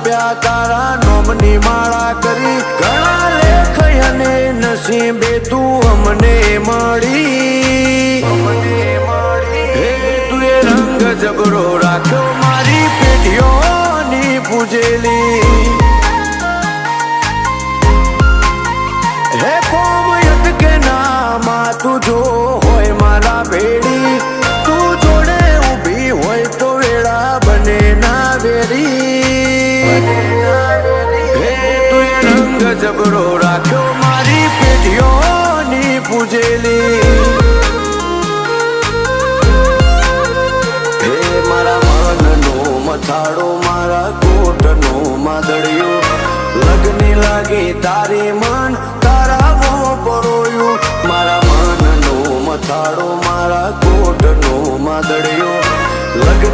આપ્યા તારા નોમની માળા કરી ઘણા લેખ અને નસીબે તું અમને મળી હે તું એ રંગ જબરો રાખ્યો મારી પેઢીઓની પૂજેલી હે કોમ અટકે નામાં તું જો હોય મારા ભેડી તું જોડે ઊભી હોય તો વેળા બને ના વેરી હે તું એ રંગ જબરો રાખ્યો મારી પેઢીઓની પૂજેલી હે મારા મનનો મથાળો મારા કોટનો માદળિયો લગની લાગી તારી મન તારા મોં પરોયું મારા મનનો મથાળો મારા કોટનો માદળિયો લગ્ન